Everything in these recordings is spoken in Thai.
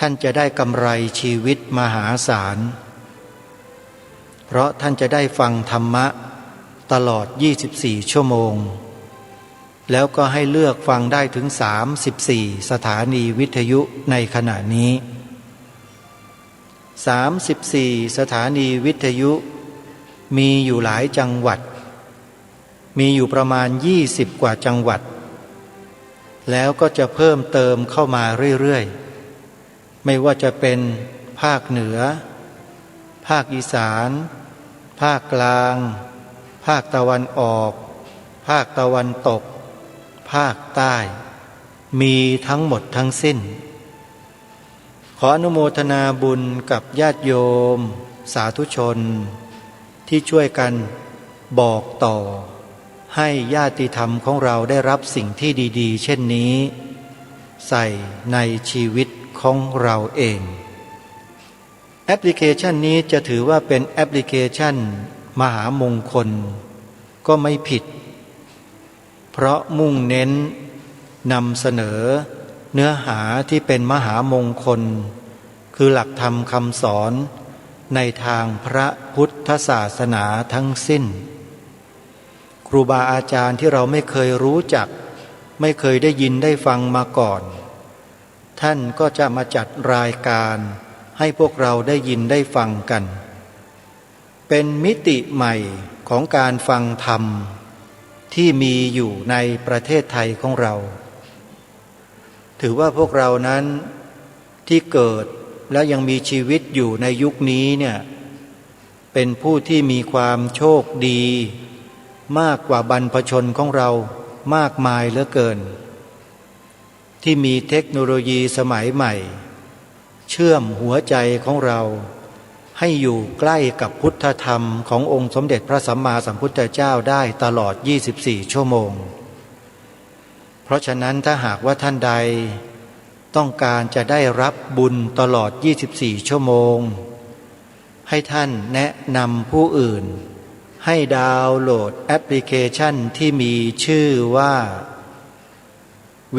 ท่านจะได้กำไรชีวิตมหาศาลเพราะท่านจะได้ฟังธรรมะตลอด24ชั่วโมงแล้วก็ให้เลือกฟังได้ถึง34สถานีวิทยุในขณะนี้34สถานีวิทยุมีอยู่หลายจังหวัดมีอยู่ประมาณ20กว่าจังหวัดแล้วก็จะเพิ่มเติมเข้ามาเรื่อยๆไม่ว่าจะเป็นภาคเหนือภาคอีสานภาคกลางภาคตะวันออกภาคตะวันตกภาคใต้มีทั้งหมดทั้งสิ้นขออนุโมทนาบุญกับญาติโยมสาธุชนที่ช่วยกันบอกต่อให้ญาติธรรมของเราได้รับสิ่งที่ดีๆเช่นนี้ใส่ในชีวิตของเราเองแอปพลิเคชันนี้จะถือว่าเป็นแอปพลิเคชันมหามงคลก็ไม่ผิดเพราะมุ่งเน้นนำเสนอเนื้อหาที่เป็นมหามงคลคือหลักธรรมคำสอนในทางพระพุทธศาสนาทั้งสิ้นครูบาอาจารย์ที่เราไม่เคยรู้จักไม่เคยได้ยินได้ฟังมาก่อนท่านก็จะมาจัดรายการให้พวกเราได้ยินได้ฟังกันเป็นมิติใหม่ของการฟังธรรมที่มีอยู่ในประเทศไทยของเราถือว่าพวกเรานั้นที่เกิดแล้วยังมีชีวิตอยู่ในยุคนี้เนี่ยเป็นผู้ที่มีความโชคดีมากกว่าบรรพชนของเรามากมายเหลือเกินที่มีเทคโนโลยีสมัยใหม่เชื่อมหัวใจของเราให้อยู่ใกล้กับพุทธธรรมขององค์สมเด็จพระสัมมาสัมพุทธเจ้าได้ตลอด24ชั่วโมงเพราะฉะนั้นถ้าหากว่าท่านใดต้องการจะได้รับบุญตลอด24ชั่วโมงให้ท่านแนะนำผู้อื่นให้ดาวน์โหลดแอปพลิเคชันที่มีชื่อว่า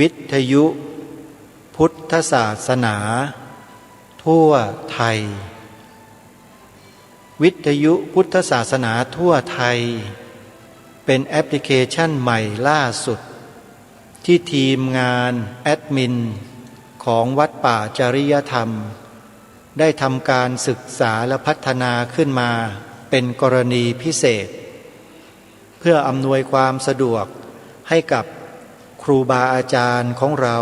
วิทยุพุทธศาสนาทั่วไทยวิทยุพุทธศาสนาทั่วไทยเป็นแอปพลิเคชันใหม่ล่าสุดที่ทีมงานแอดมินของวัดป่าจริยธรรมได้ทำการศึกษาและพัฒนาขึ้นมาเป็นกรณีพิเศษเพื่ออำนวยความสะดวกให้กับครูบาอาจารย์ของเรา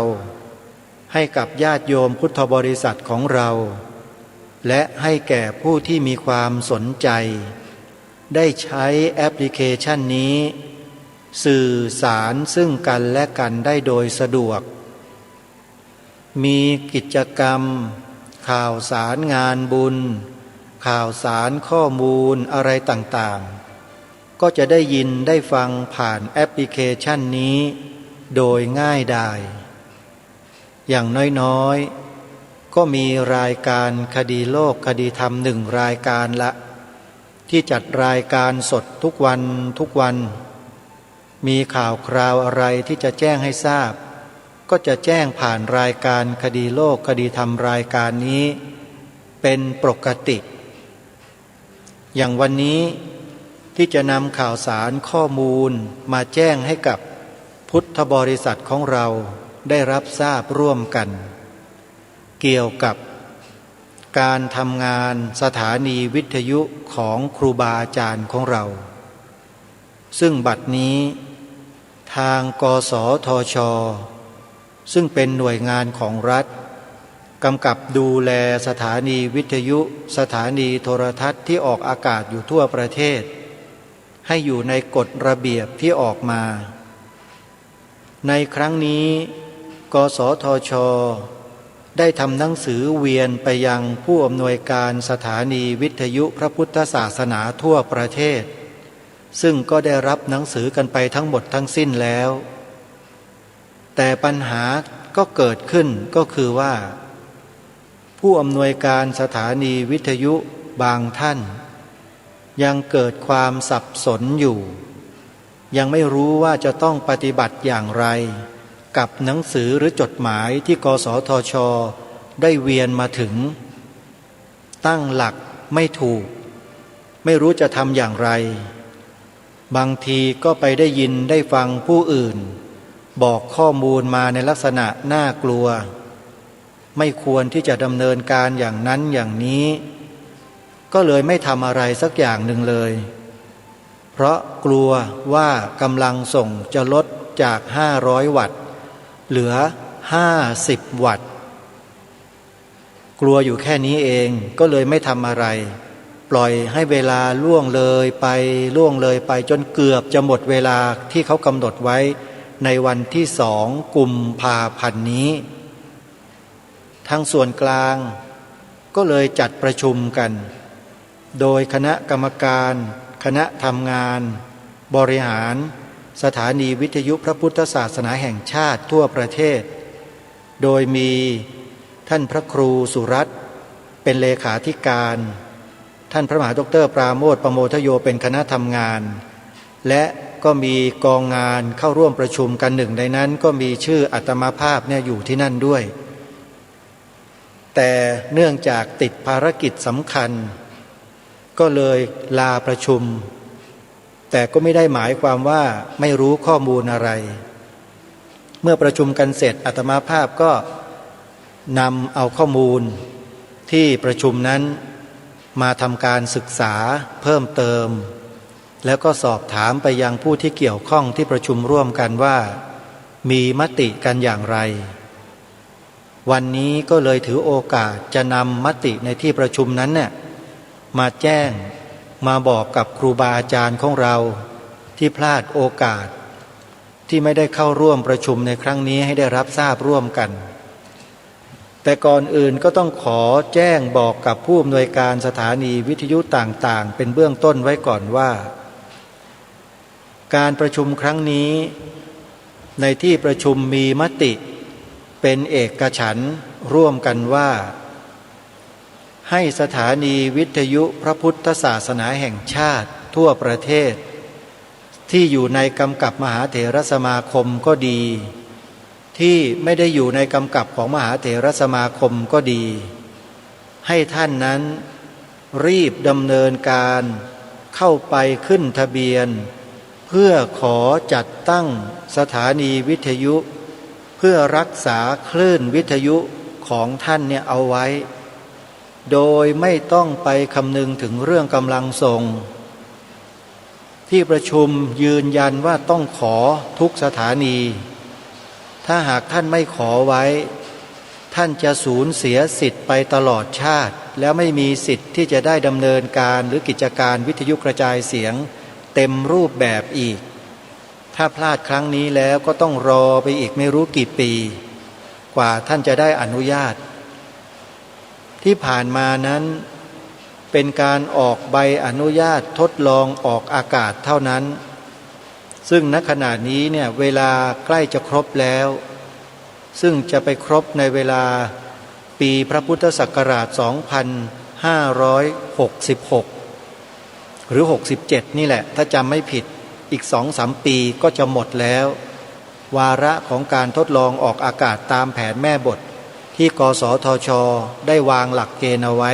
ให้กับญาติโยมพุทธบริษัทของเราและให้แก่ผู้ที่มีความสนใจได้ใช้แอปพลิเคชันนี้สื่อสารซึ่งกันและกันได้โดยสะดวกมีกิจกรรมข่าวสารงานบุญข่าวสารข้อมูลอะไรต่างๆก็จะได้ยินได้ฟังผ่านแอปพลิเคชันนี้โดยง่ายดายอย่างน้อยๆก็มีรายการคดีโลกคดีธรรม1รายการละที่จัดรายการสดทุกวันมีข่าวคราวอะไรที่จะแจ้งให้ทราบก็จะแจ้งผ่านรายการคดีโลกคดีธรรมรายการนี้เป็นปกติอย่างวันนี้ที่จะนำข่าวสารข้อมูลมาแจ้งให้กับพุทธบริษัทของเราได้รับทราบร่วมกันเกี่ยวกับการทำงานสถานีวิทยุของครูบาอาจารย์ของเราซึ่งบัดนี้ทางกสทช.ซึ่งเป็นหน่วยงานของรัฐกำกับดูแลสถานีวิทยุสถานีโทรทัศน์ที่ออกอากาศอยู่ทั่วประเทศให้อยู่ในกฎระเบียบที่ออกมาในครั้งนี้กสทช.ได้ทำหนังสือเวียนไปยังผู้อำนวยการสถานีวิทยุพระพุทธศาสนาทั่วประเทศซึ่งก็ได้รับหนังสือกันไปทั้งหมดทั้งสิ้นแล้วแต่ปัญหาก็เกิดขึ้นก็คือว่าผู้อำนวยการสถานีวิทยุบางท่านยังเกิดความสับสนอยู่ยังไม่รู้ว่าจะต้องปฏิบัติอย่างไรกับหนังสือหรือจดหมายที่กสทช. ได้เวียนมาถึงตั้งหลักไม่ถูกไม่รู้จะทำอย่างไรบางทีก็ไปได้ยินได้ฟังผู้อื่นบอกข้อมูลมาในลักษณะน่ากลัวไม่ควรที่จะดำเนินการอย่างนั้นอย่างนี้ก็เลยไม่ทำอะไรสักอย่างหนึ่งเลยเพราะกลัวว่ากำลังส่งจะลดจาก500 วัตต์เหลือ50 วัตต์กลัวอยู่แค่นี้เองก็เลยไม่ทำอะไรปล่อยให้เวลาล่วงเลยไปจนเกือบจะหมดเวลาที่เขากำหนดไว้ในวันที่2 กุมภาพันธ์นี้ทางส่วนกลางก็เลยจัดประชุมกันโดยคณะกรรมการคณะทำงานบริหารสถานีวิทยุพระพุทธศาสนาแห่งชาติทั่วประเทศโดยมีท่านพระครูสุรัตน์เป็นเลขาธิการท่านพระมหาดร.ปราโมทย์ประโมทโยเป็นคณะทำงานและก็มีกองงานเข้าร่วมประชุมกันหนึ่งในนั้นก็มีชื่ออาตมาภาพเนี่ยอยู่ที่นั่นด้วยแต่เนื่องจากติดภารกิจสำคัญก็เลยลาประชุมแต่ก็ไม่ได้หมายความว่าไม่รู้ข้อมูลอะไรเมื่อประชุมกันเสร็จอาตมาภาพก็นำเอาข้อมูลที่ประชุมนั้นมาทำการศึกษาเพิ่มเติมแล้วก็สอบถามไปยังผู้ที่เกี่ยวข้องที่ประชุมร่วมกันว่ามีมติกันอย่างไรวันนี้ก็เลยถือโอกาสจะนำมติในที่ประชุมนั้นเนี่ยมาแจ้งมาบอกกับครูบาอาจารย์ของเราที่พลาดโอกาสที่ไม่ได้เข้าร่วมประชุมในครั้งนี้ให้ได้รับทราบร่วมกันแต่ก่อนอื่นก็ต้องขอแจ้งบอกกับผู้อำนวยการสถานีวิทยุต่างๆเป็นเบื้องต้นไว้ก่อนว่าการประชุมครั้งนี้ในที่ประชุมมีมติเป็นเอกฉันท์ร่วมกันว่าให้สถานีวิทยุพระพุทธศาสนาแห่งชาติทั่วประเทศที่อยู่ในกำกับมหาเถรสมาคมก็ดีที่ไม่ได้อยู่ในกำกับของมหาเถรสมาคมก็ดีให้ท่านนั้นรีบดำเนินการเข้าไปขึ้นทะเบียนเพื่อขอจัดตั้งสถานีวิทยุเพื่อรักษาคลื่นวิทยุของท่านเนี่ยเอาไว้โดยไม่ต้องไปคำนึงถึงเรื่องกำลังส่งที่ประชุมยืนยันว่าต้องขอทุกสถานีถ้าหากท่านไม่ขอไว้ท่านจะสูญเสียสิทธิ์ไปตลอดชาติแล้วไม่มีสิทธิ์ที่จะได้ดำเนินการหรือกิจการวิทยุกระจายเสียงเต็มรูปแบบอีกถ้าพลาดครั้งนี้แล้วก็ต้องรอไปอีกไม่รู้กี่ปีกว่าท่านจะได้อนุญาตที่ผ่านมานั้นเป็นการออกใบอนุญาตทดลองออกอากาศเท่านั้นซึ่งณขณะนี้เนี่ยเวลาใกล้จะครบแล้วซึ่งจะไปครบในเวลาปีพระพุทธศักราช 2566 หรือ 67 นี่แหละถ้าจำไม่ผิดอีก 2-3 ปีก็จะหมดแล้ววาระของการทดลองออกอากาศตามแผนแม่บทที่กสทช.ได้วางหลักเกณฑ์เอาไว้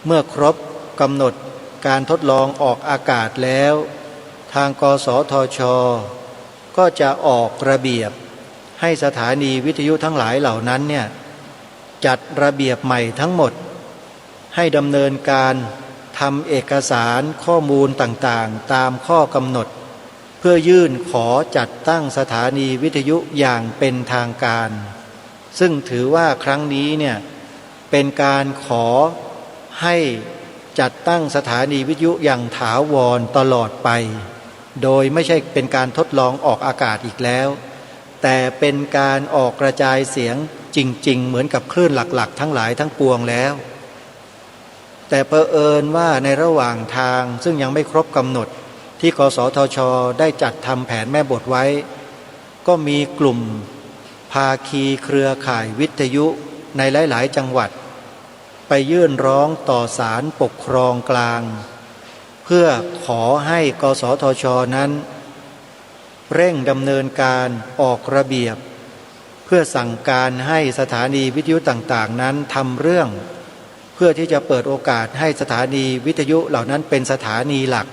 เมื่อครบกำหนดการทดลองออกอากาศแล้วทางกสทช.ก็จะออกระเบียบให้สถานีวิทยุทั้งหลายเหล่านั้นเนี่ยจัดระเบียบใหม่ทั้งหมดให้ดำเนินการทำเอกสารข้อมูลต่างๆตามข้อกำหนดเพื่อยื่นขอจัดตั้งสถานีวิทยุอย่างเป็นทางการซึ่งถือว่าครั้งนี้เนี่ยเป็นการขอให้จัดตั้งสถานีวิทยุอย่างถาวรตลอดไปโดยไม่ใช่เป็นการทดลองออกอากาศอีกแล้วแต่เป็นการออกกระจายเสียงจริงๆเหมือนกับคลื่นหลักๆทั้งหลายทั้งปวงแล้วแต่เผอิญว่าในระหว่างทางซึ่งยังไม่ครบกำหนดที่กสทช.ได้จัดทำแผนแม่บทไว้ก็มีกลุ่มภาคีเครือข่ายวิทยุในหลายๆจังหวัดไปยื่นร้องต่อศาลปกครองกลางเพื่อขอให้กสทช.นั้นเร่งดำเนินการออกระเบียบเ พื่อสั่งการให้สถานีวิทยุต่างๆนั้นทำเรื่องเพื่อที่จะเปิดโอกาสให้สถานีวิทยุเหล่านั้นเป็นสถานีหลัก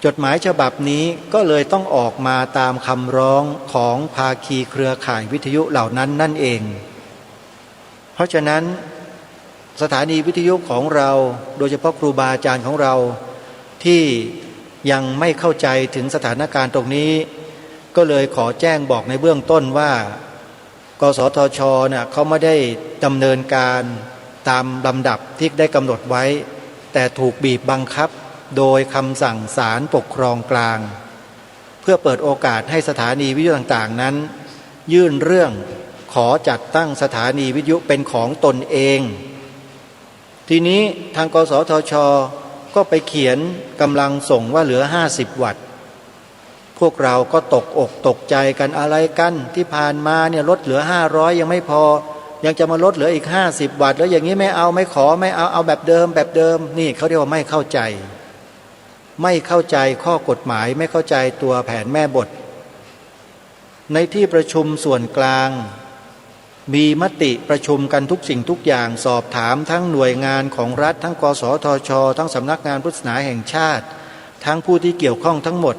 จดหมายฉบับนี้ก็เลยต้องออกมาตามคำร้องของภาคีเครือข่ายวิทยุเหล่านั้นนั่นเองเพราะฉะนั้นสถานีวิทยุของเราโดยเฉพาะครูบาอาจารย์ของเราที่ยังไม่เข้าใจถึงสถานการณ์ตรงนี้ก็เลยขอแจ้งบอกในเบื้องต้นว่ากสทช.เนี่ยเขาไม่ได้ดำเนินการตามลำดับที่ได้กำหนดไว้แต่ถูกบีบบังคับโดยคำสั่งศาลปกครองกลางเพื่อเปิดโอกาสให้สถานีวิทยุต่างๆนั้นยื่นเรื่องขอจัดตั้งสถานีวิทยุเป็นของตนเองทีนี้ทางกสทช.ก็ไปเขียนกำลังส่งว่าเหลือ50 วัตต์พวกเราก็ตกอกตกใจกันอะไรกันที่ผ่านมาเนี่ยลดเหลือ500ยังไม่พอยังจะมาลดเหลืออีก50 วัตต์แล้วอย่างนี้ไม่เอาไม่ขอไม่เอาแบบเดิมนี่เขาเรียกว่าไม่เข้าใจข้อกฎหมายไม่เข้าใจตัวแผนแม่บทในที่ประชุมส่วนกลางมีมติประชุมกันทุกสิ่งทุกอย่างสอบถามทั้งหน่วยงานของรัฐทั้งกสทช.ทั้งสำนักงานพุทธศาสนาแห่งชาติทั้งผู้ที่เกี่ยวข้องทั้งหมด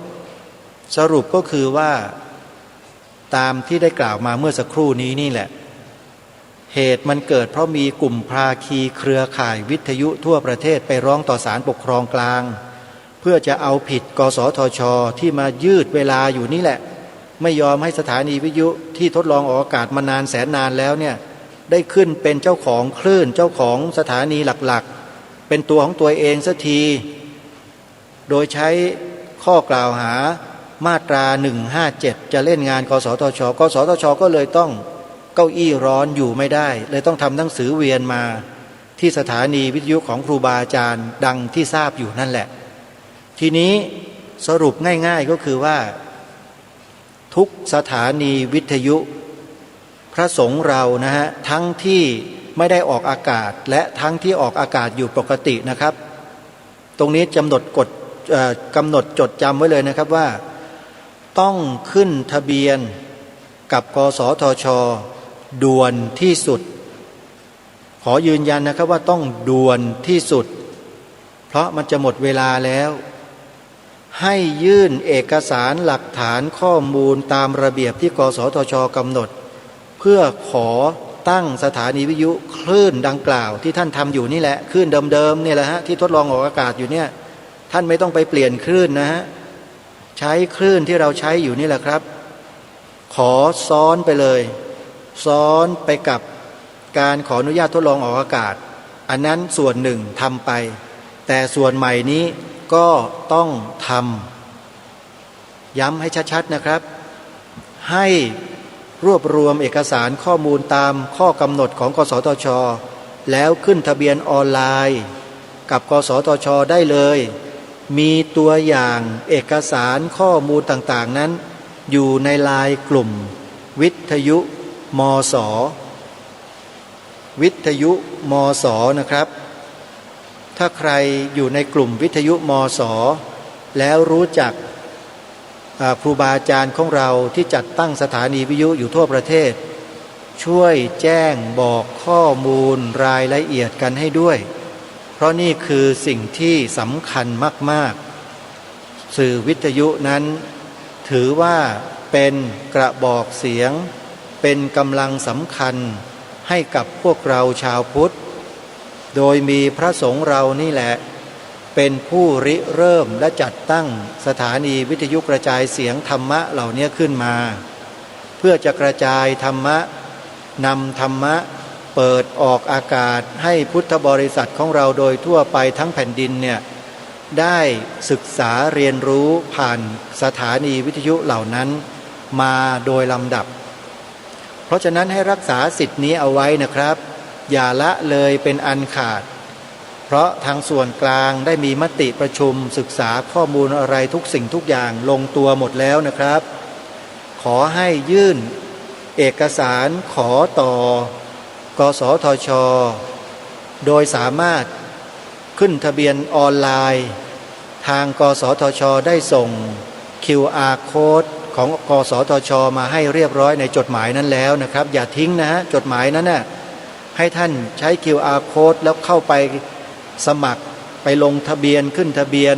สรุปก็คือว่าตามที่ได้กล่าวมาเมื่อสักครู่นี้นี่แหละเหตุมันเกิดเพราะมีกลุ่มภาคีเครือข่ายวิทยุทั่วประเทศไปร้องต่อศาลปกครองกลางเพื่อจะเอาผิดกสทช.ที่มายืดเวลาอยู่นี่แหละไม่ยอมให้สถานีวิทยุที่ทดลองออกอากาศมานานแสนนานแล้วเนี่ยได้ขึ้นเป็นเจ้าของคลื่นเจ้าของสถานีหลักๆเป็นตัวของตัวเองสักทีโดยใช้ข้อกล่าวหามาตรา157จะเล่นงานกสทช.ก็เลยต้องเก้าอี้ร้อนอยู่ไม่ได้เลยต้องทำหนังสือเวียนมาที่สถานีวิทยุของครูบาอาจารย์ดังที่ทราบอยู่นั่นแหละทีนี้สรุปง่ายๆก็คือว่าทุกสถานีวิทยุพระสงฆ์เรานะฮะทั้งที่ไม่ได้ออกอากาศและทั้งที่ออกอากาศอยู่ปกตินะครับตรงนี้กำหนดจดจำไว้เลยนะครับว่าต้องขึ้นทะเบียนกับกสทช.ด่วนที่สุดขอยืนยันนะครับว่าต้องด่วนที่สุดเพราะมันจะหมดเวลาแล้วให้ยื่นเอกสารหลักฐานข้อมูลตามระเบียบที่กสทช.กำหนดเพื่อขอตั้งสถานีวิทยุคลื่นดังกล่าวที่ท่านทำอยู่นี่แหละคลื่นเดิมๆเนี่ยแหละฮะที่ทดลองออกอากาศอยู่เนี่ยท่านไม่ต้องไปเปลี่ยนคลื่นนะฮะใช้คลื่นที่เราใช้อยู่นี่แหละครับขอซ้อนไปเลยซ้อนไปกับการขออนุญาตทดลองออกอากาศอันนั้นส่วนหนึ่งทำไปแต่ส่วนใหม่นี้ก็ต้องทำย้ำให้ชัดๆนะครับให้รวบรวมเอกสารข้อมูลตามข้อกำหนดของกสทช.แล้วขึ้นทะเบียนออนไลน์กับกสทช.ได้เลยมีตัวอย่างเอกสารข้อมูลต่างๆนั้นอยู่ในไลน์กลุ่มวิทยุมส.นะครับถ้าใครอยู่ในกลุ่มวิทยุมส.แล้วรู้จักครูบาอาจารย์ของเราที่จัดตั้งสถานีวิทยุอยู่ทั่วประเทศช่วยแจ้งบอกข้อมูลรายละเอียดกันให้ด้วยเพราะนี่คือสิ่งที่สำคัญมากๆสื่อวิทยุนั้นถือว่าเป็นกระบอกเสียงเป็นกำลังสำคัญให้กับพวกเราชาวพุทธโดยมีพระสงฆ์เรานี่แหละเป็นผู้ริเริ่มและจัดตั้งสถานีวิทยุกระจายเสียงธรรมะเหล่านี้ขึ้นมาเพื่อจะกระจายธรรมะนำธรรมะเปิดออกอากาศให้พุทธบริษัทของเราโดยทั่วไปทั้งแผ่นดินเนี่ยได้ศึกษาเรียนรู้ผ่านสถานีวิทยุเหล่านั้นมาโดยลำดับเพราะฉะนั้นให้รักษาสิทธินี้เอาไว้นะครับอย่าละเลยเป็นอันขาดเพราะทางส่วนกลางได้มีมติประชุมศึกษาข้อมูลอะไรทุกสิ่งทุกอย่างลงตัวหมดแล้วนะครับขอให้ยื่นเอกสารขอต่อกสทช.โดยสามารถขึ้นทะเบียนออนไลน์ทางกสทช.ได้ส่ง QR Code ของกสทช.มาให้เรียบร้อยในจดหมายนั้นแล้วนะครับอย่าทิ้งนะฮะจดหมายนั้นน่ะให้ท่านใช้ QR code แล้วเข้าไปสมัครไปลงทะเบียนขึ้นทะเบียน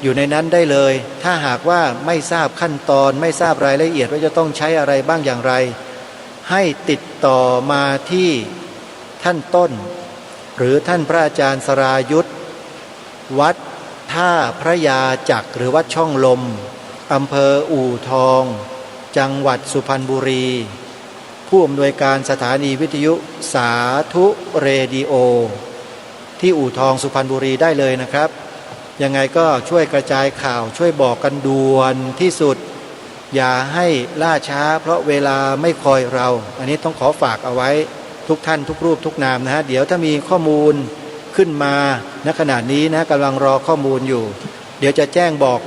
อยู่ในนั้นได้เลยถ้าหากว่าไม่ทราบขั้นตอนไม่ทราบรายละเอียดว่าจะต้องใช้อะไรบ้างอย่างไรให้ติดต่อมาที่ท่านต้นหรือท่านพระอาจารย์สรายุทธวัดท่าพระยาจักรหรือวัดช่องลมอำเภออู่ทองจังหวัดสุพรรณบุรีผู้อำนวยการสถานีวิทยุสาธุเรดิโอที่อู่ทองสุพรรณบุรีได้เลยนะครับยังไงก็ช่วยกระจายข่าวช่วยบอกกันด่วนที่สุดอย่าให้ล่าช้าเพราะเวลาไม่คอยเราอันนี้ต้องขอฝากเอาไว้ทุกท่านทุกรูปทุกนามนะฮะเดี๋ยวถ้ามีข้อมูลขึ้นมาณขณะนี้นะกำลังรอข้อมูลอยู่เดี๋ยวจะแจ้งบอก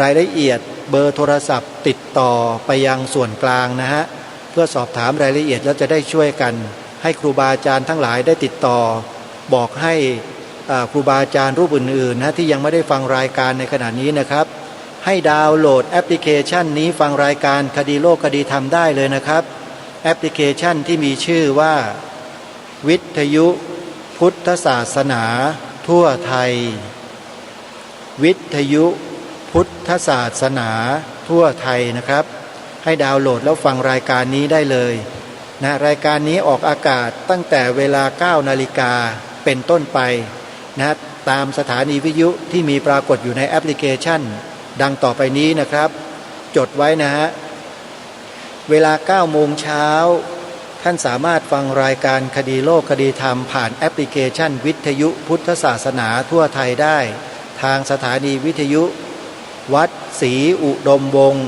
รายละเอียดเบอร์โทรศัพท์ติดต่อไปยังส่วนกลางนะฮะเพื่อสอบถามรายละเอียดแล้วจะได้ช่วยกันให้ครูบาอาจารย์ทั้งหลายได้ติดต่อบอกให้ครูบาอาจารย์รูปอื่นๆนะที่ยังไม่ได้ฟังรายการในขณะนี้นะครับให้ดาวน์โหลดแอปพลิเคชันนี้ฟังรายการคดีโลกคดีธรรมได้เลยนะครับแอปพลิเคชันที่มีชื่อว่าวิทยุพุทธศาสนาทั่วไทยวิทยุพุทธศาสนาทั่วไทยนะครับให้ดาวน์โหลดแล้วฟังรายการนี้ได้เลยนะรายการนี้ออกอากาศตั้งแต่เวลา 9 นาฬิกาเป็นต้นไปนะตามสถานีวิทยุที่มีปรากฏอยู่ในแอปพลิเคชันดังต่อไปนี้นะครับจดไว้นะฮะเวลา 9 โมงเช้าท่านสามารถฟังรายการคดีโลกคดีธรรมผ่านแอปพลิเคชันวิทยุพุทธศาสนาทั่วไทยได้ทางสถานีวิทยุวัดศรีอุดมวงศ์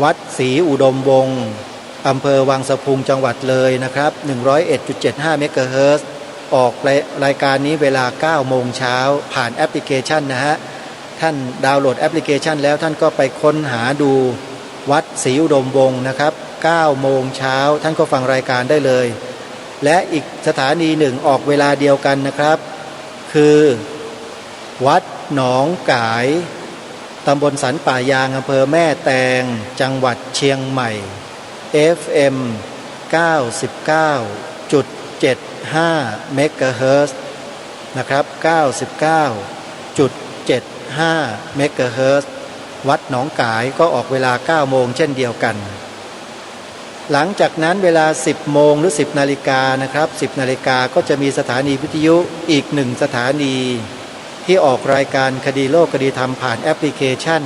วัดศรีอุดมวงศ์อำเภอวังสะพุงจังหวัดเลยนะครับ 101.75 เมกะเฮิรตซ์ออกรายการนี้เวลา 9 โมงเช้าผ่านแอปพลิเคชันนะฮะท่านดาวน์โหลดแอปพลิเคชันแล้วท่านก็ไปค้นหาดูวัดศรีอุดมวงศ์นะครับ 9 โมงเช้าท่านก็ฟังรายการได้เลยและอีกสถานีหนึ่งออกเวลาเดียวกันนะครับคือวัดหนองกายตำบลสันป่ายางอำเภอแม่แตงจังหวัดเชียงใหม่ FM 99.75 เมกะเฮิรตซ์นะครับ 99.75 เมกะเฮิรตซ์วัดหนองกายก็ออกเวลา 9 โมงเช่นเดียวกันหลังจากนั้นเวลา 10 โมงหรือ 10 นาฬิกานะครับ 10 นาฬิกาก็จะมีสถานีวิทยุอีก1สถานีที่ออกรายการคดีโลกคดีธรรมผ่านแอปพลิเคชัน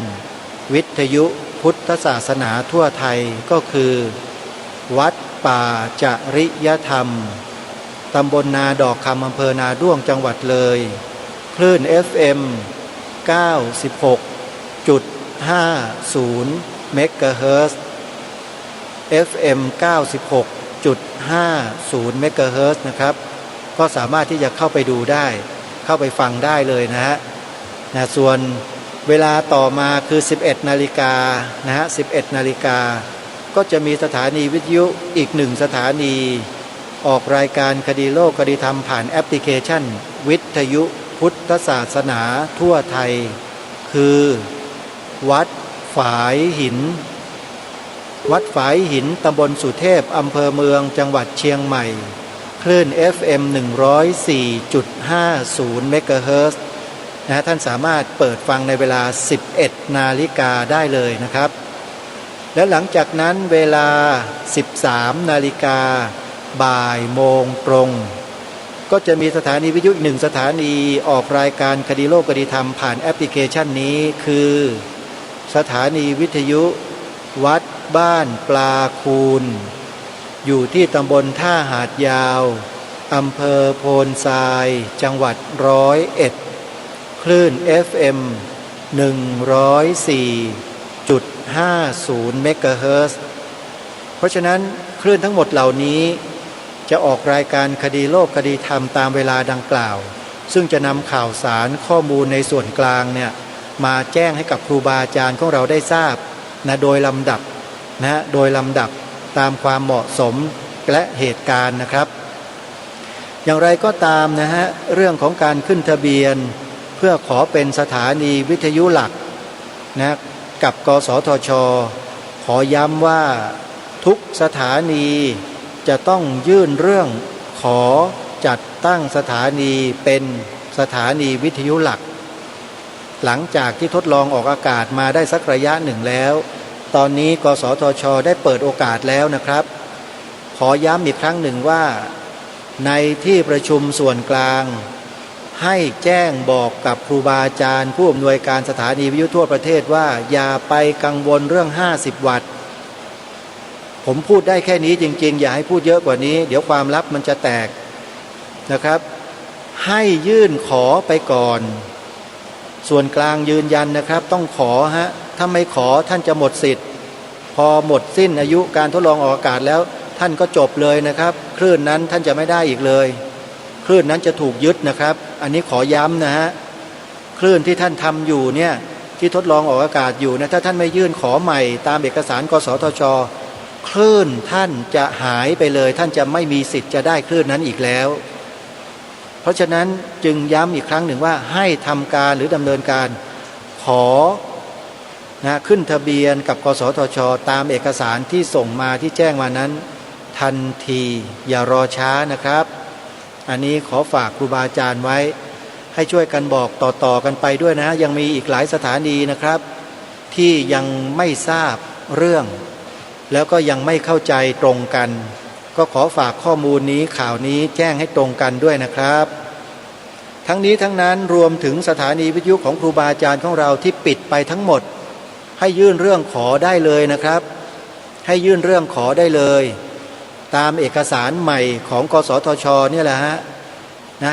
วิทยุพุทธศาสนาทั่วไทยก็คือวัดป่าจริยธรรมตำบลนาดอกคำอำเภอนาด้วงจังหวัดเลยคลื่น FM 96.50 เมกะเฮิรตซ์ FM 96.50 เมกะเฮิรตซ์นะครับก็สามารถที่จะเข้าไปดูได้เข้าไปฟังได้เลยนะฮะส่วนเวลาต่อมาคือ 11 นาฬิกานะฮะ 11 นาฬิกาก็จะมีสถานีวิทยุอีก1สถานีออกรายการคดีโลกคดีธรรมผ่านแอปพลิเคชันวิทยุพุทธศาสนาทั่วไทยคือวัดฝายหินวัดฝายหินตำบลสุเทพอำเภอเมืองจังหวัดเชียงใหม่คลื่น FM 104.50 เมกะเฮิรตซ์นะท่านสามารถเปิดฟังในเวลา 11 นาฬิกาได้เลยนะครับและหลังจากนั้นเวลา 13 นาฬิกาบ่ายโมงตรงก็จะมีสถานีวิทยุอีก1สถานีออกรายการคดีโลกคดีธรรมผ่านแอปพลิเคชันนี้คือสถานีวิทยุวัดบ้านปลาคูนอยู่ที่ตำบลท่าหาดยาวอำเภอโพนทรายจังหวัด101คลื่น FM 104.50 เมกะเฮิรตซ์เพราะฉะนั้นคลื่นทั้งหมดเหล่านี้จะออกรายการคดีโลกคดีธรรมตามเวลาดังกล่าวซึ่งจะนำข่าวสารข้อมูลในส่วนกลางเนี่ยมาแจ้งให้กับครูบาอาจารย์ของเราได้ทราบนะโดยลำดับนะโดยลำดับตามความเหมาะสมและเหตุการณ์นะครับอย่างไรก็ตามนะฮะเรื่องของการขึ้นทะเบียนเพื่อขอเป็นสถานีวิทยุหลักนะ กับกสทช.ขอย้ำว่าทุกสถานีจะต้องยื่นเรื่องขอจัดตั้งสถานีเป็นสถานีวิทยุหลักหลังจากที่ทดลองออกอากาศมาได้สักระยะหนึ่งแล้วตอนนี้กสทช.ได้เปิดโอกาสแล้วนะครับขอย้ำอีกครั้งหนึ่งว่าในที่ประชุมส่วนกลางให้แจ้งบอกกับครูบาอาจารย์ผู้อำนวยการสถานีวิทยุทั่วประเทศว่าอย่าไปกังวลเรื่อง50 วัตต์ผมพูดได้แค่นี้จริงๆอย่าให้พูดเยอะกว่านี้เดี๋ยวความลับมันจะแตกนะครับให้ยื่นขอไปก่อนส่วนกลางยืนยันนะครับต้องขอถ้าไม่ขอท่านจะหมดสิทธิ์พอหมดสิ้นอายุการทดลองออกอากาศแล้วท่านก็จบเลยนะครับคลื่นนั้นท่านจะไม่ได้อีกเลยคลื่นนั้นจะถูกยึดนะครับอันนี้ขอย้ำนะฮะคลื่นที่ท่านทำอยู่เนี่ยที่ทดลองออกอากาศอยู่นะถ้าท่านไม่ยื่นขอใหม่ตามเอกสารกสทช.คลื่นท่านจะหายไปเลยท่านจะไม่มีสิทธิ์จะได้คลื่นนั้นอีกแล้วเพราะฉะนั้นจึงย้ำอีกครั้งหนึ่งว่าให้ทำการหรือดำเนินการขอขึ้นทะเบียนกับกสทช.ตามเอกสารที่ส่งมาที่แจ้งมานั้นทันทีอย่ารอช้านะครับอันนี้ขอฝากครูบาอาจารย์ไว้ให้ช่วยกันบอกต่อกันไปด้วยนะยังมีอีกหลายสถานีนะครับที่ยังไม่ทราบเรื่องแล้วก็ยังไม่เข้าใจตรงกันก็ขอฝากข้อมูลนี้ข่าวนี้แจ้งให้ตรงกันด้วยนะครับทั้งนี้ทั้งนั้นรวมถึงสถานีวิทยุของครูบาอาจารย์ของเราที่ปิดไปทั้งหมดให้ยื่นเรื่องขอได้เลยนะครับให้ยื่นเรื่องขอได้เลยตามเอกสารใหม่ของกสทช.เนี่ยแหละ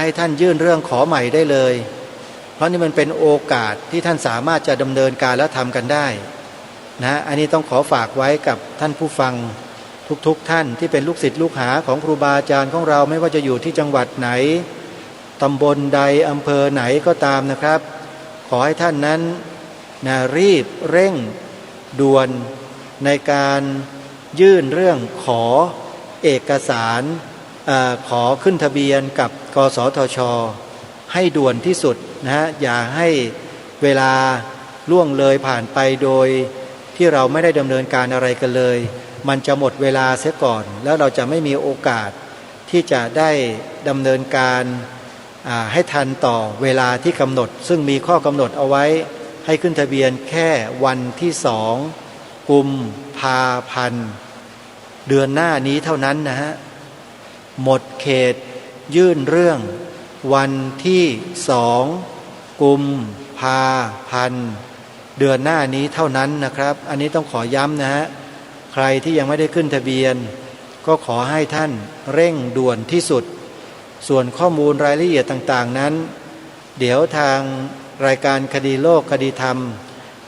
ให้ท่านยื่นเรื่องขอใหม่ได้เลยเพราะนี่มันเป็นโอกาสที่ท่านสามารถจะดำเนินการและทำกันได้อันนี้ต้องขอฝากไว้กับท่านผู้ฟังทุกท่านที่เป็นลูกศิษย์ลูกหาของครูบาอาจารย์ของเราไม่ว่าจะอยู่ที่จังหวัดไหนตำบลใดอำเภอไหนก็ตามนะครับขอให้ท่านนั้นรีบเร่งด่วนในการยื่นเรื่องขอเอกสารขอขึ้นทะเบียนกับกสทช.ให้ด่วนที่สุดอย่าให้เวลาล่วงเลยผ่านไปโดยที่เราไม่ได้ดำเนินการอะไรกันเลยมันจะหมดเวลาเสียก่อนแล้วเราจะไม่มีโอกาสที่จะได้ดำเนินการให้ทันต่อเวลาที่กำหนดซึ่งมีข้อกำหนดเอาไว้ให้ขึ้นทะเบียนแค่วันที่2 กุมภาพันธ์เดือนหน้านี้เท่านั้นหมดเขตยื่นเรื่องวันที่2 กุมภาพันธ์เดือนหน้านี้เท่านั้นนะครับอันนี้ต้องขอย้ำใครที่ยังไม่ได้ขึ้นทะเบียนก็ขอให้ท่านเร่งด่วนที่สุดส่วนข้อมูลรายละเอียดต่างๆนั้นเดี๋ยวทางรายการคดีโลกคดีธรรม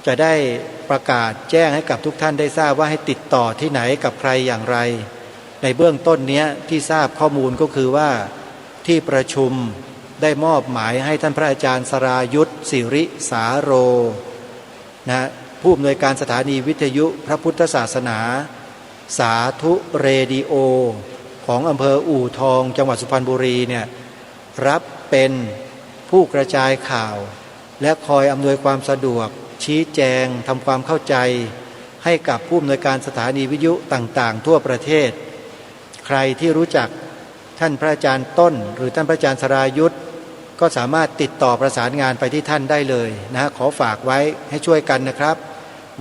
จะได้ประกาศแจ้งให้กับทุกท่านได้ทราบว่าให้ติดต่อที่ไหนกับใครอย่างไรในเบื้องต้นนี้ที่ทราบข้อมูลก็คือว่าที่ประชุมได้มอบหมายให้ท่านพระอาจารย์สรายุทธสิริสาโรผู้อำนวยการสถานีวิทยุพระพุทธศาสนาสาธุเรดิโอของอำเภออู่ทองจังหวัดสุพรรณบุรีเนี่ยรับเป็นผู้กระจายข่าวและคอยอำนวยความสะดวกชี้แจงทำความเข้าใจให้กับผู้อำนวยการสถานีวิทยุต่างๆทั่วประเทศใครที่รู้จักท่านพระอาจารย์ต้นหรือท่านพระอาจารย์สรายุทธก็สามารถติดต่อประสานงานไปที่ท่านได้เลยขอฝากไว้ให้ช่วยกันนะครับ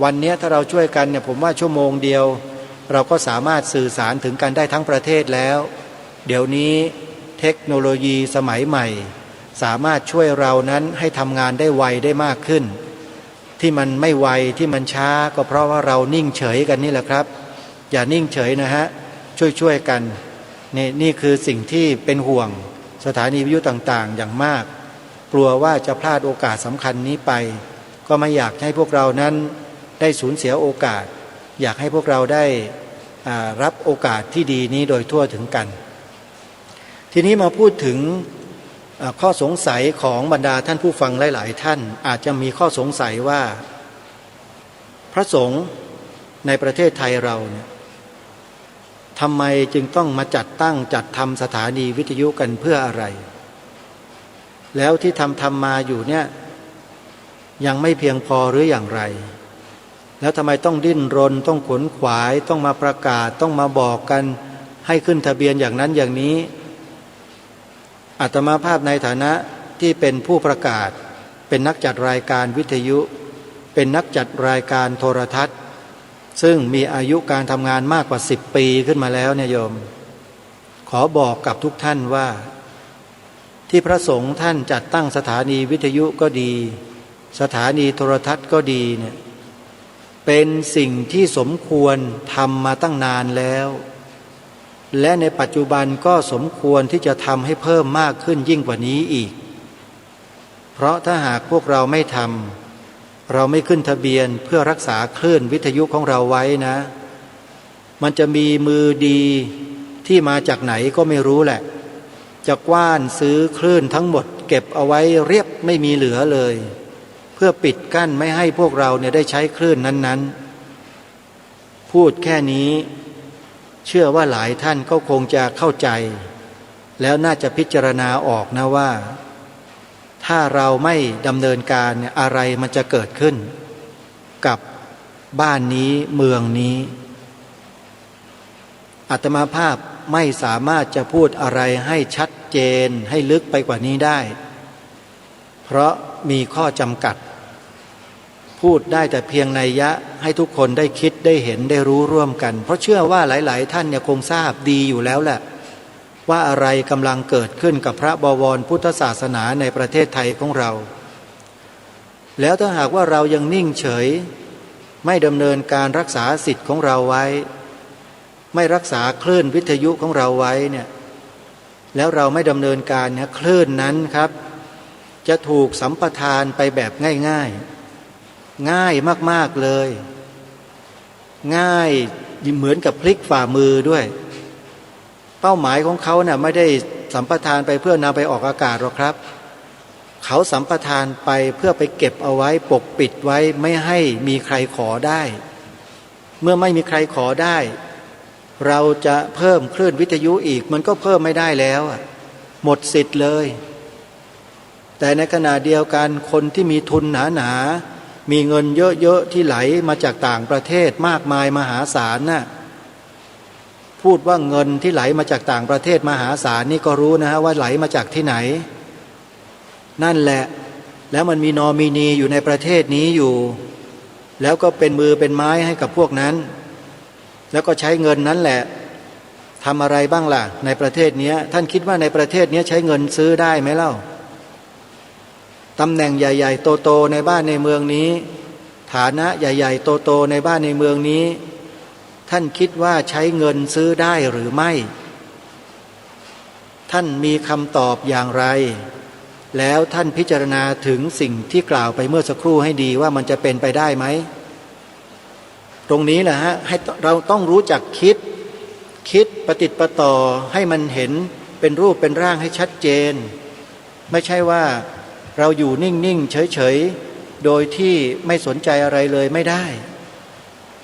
วันนี้ถ้าเราช่วยกันเนี่ยผมว่าชั่วโมงเดียวเราก็สามารถสื่อสารถึงกันได้ทั้งประเทศแล้วเดี๋ยวนี้เทคโนโลยีสมัยใหม่สามารถช่วยเรานั้นให้ทำงานได้ไวได้มากขึ้นที่มันไม่ไวที่มันช้าก็เพราะว่าเรานิ่งเฉยกันนี่แหละครับอย่านิ่งเฉยช่วยกันนี่คือสิ่งที่เป็นห่วงสถานีวิทยุต่างๆอย่างมากกลัวว่าจะพลาดโอกาสสำคัญนี้ไปก็ไม่อยากให้พวกเรานั้นได้สูญเสียโอกาสอยากให้พวกเราได้รับโอกาสที่ดีนี้โดยทั่วถึงกันทีนี้มาพูดถึงข้อสงสัยของบรรดาท่านผู้ฟังหลายๆท่านอาจจะมีข้อสงสัยว่าพระสงฆ์ในประเทศไทยเราเนี่ยทำไมจึงต้องมาจัดตั้งจัดทำสถานีวิทยุกันเพื่ออะไรแล้วที่ทำมาอยู่เนี่ยยังไม่เพียงพอหรืออย่างไร แล้วทำไมต้องดิ้นรนต้องขวนขวายต้องมาประกาศต้องมาบอกกันให้ขึ้นทะเบียนอย่างนั้นอย่างนี้อาตมาภาพในฐานะที่เป็นผู้ประกาศเป็นนักจัดรายการวิทยุเป็นนักจัดรายการโทรทัศน์ซึ่งมีอายุการทำงานมากกว่า10 ปีขึ้นมาแล้วเนี่ยโยมขอบอกกับทุกท่านว่าที่พระสงฆ์ท่านจัดตั้งสถานีวิทยุก็ดีสถานีโทรทัศน์ก็ดีเนี่ยเป็นสิ่งที่สมควรทำมาตั้งนานแล้วและในปัจจุบันก็สมควรที่จะทำให้เพิ่มมากขึ้นยิ่งกว่านี้อีกเพราะถ้าหากพวกเราไม่ทำเราไม่ขึ้นทะเบียนเพื่อรักษาคลื่นวิทยุของเราไว้นะมันจะมีมือดีที่มาจากไหนก็ไม่รู้แหละจะกว้านซื้อคลื่นทั้งหมดเก็บเอาไว้เรียบไม่มีเหลือเลยเพื่อปิดกั้นไม่ให้พวกเราเนี่ยได้ใช้คลื่นนั้นๆพูดแค่นี้เชื่อว่าหลายท่านก็คงจะเข้าใจแล้วน่าจะพิจารณาออกนะว่าถ้าเราไม่ดำเนินการเนี่ยอะไรมันจะเกิดขึ้นกับบ้านนี้เมืองนี้อาตมาภาพไม่สามารถจะพูดอะไรให้ชัดเจนให้ลึกไปกว่านี้ได้เพราะมีข้อจำกัดพูดได้แต่เพียงนัยยะให้ทุกคนได้คิดได้เห็นได้รู้ร่วมกันเพราะเชื่อว่าหลายๆท่านเนี่ยคงทราบดีอยู่แล้วแหละว่าอะไรกำลังเกิดขึ้นกับพระบวรพุทธศาสนาในประเทศไทยของเราแล้วถ้าหากว่าเรายังนิ่งเฉยไม่ดำเนินการรักษาสิทธิ์ของเราไว้ไม่รักษาคลื่นวิทยุของเราไว้เนี่ยแล้วเราไม่ดำเนินการเนี่ยคลื่นนั้นครับจะถูกสัมปทานไปแบบง่ายมากๆเลยง่ายเหมือนกับพลิกฝ่ามือด้วยเป้าหมายของเขาเนี่ยไม่ได้สัมปทานไปเพื่อนำไปออกอากาศหรอกครับเขาสัมปทานไปเพื่อไปเก็บเอาไว้ปกปิดไว้ไม่ให้มีใครขอได้เมื่อไม่มีใครขอได้เราจะเพิ่มคลื่นวิทยุอีกมันก็เพิ่มไม่ได้แล้วหมดสิทธิ์เลยแต่ในขณะเดียวกันคนที่มีทุนหนาๆมีเงินเยอะๆที่ไหลมาจากต่างประเทศมากมายมหาศาลน่ะพูดว่าเงินที่ไหลมาจากต่างประเทศมหาศาลนี่ก็รู้นะฮะว่าไหลมาจากที่ไหนนั่นแหละแล้วมันมีนอมินีอยู่ในประเทศนี้อยู่แล้วก็เป็นมือเป็นไม้ให้กับพวกนั้นแล้วก็ใช้เงินนั้นแหละทำอะไรบ้างล่ะในประเทศนี้ท่านคิดว่าในประเทศนี้ใช้เงินซื้อได้ไหมเล่าตำแหน่งใหญ่ๆโตๆในบ้านในเมืองนี้ฐานะใหญ่ๆโตๆในบ้านในเมืองนี้ท่านคิดว่าใช้เงินซื้อได้หรือไม่ท่านมีคำตอบอย่างไรแล้วท่านพิจารณาถึงสิ่งที่กล่าวไปเมื่อสักครู่ให้ดีว่ามันจะเป็นไปได้ไหมตรงนี้แหละฮะให้เราต้องรู้จักคิดปฏิติดประต่อให้มันเห็นเป็นรูปเป็นร่างให้ชัดเจนไม่ใช่ว่าเราอยู่นิ่งๆเฉยๆโดยที่ไม่สนใจอะไรเลยไม่ได้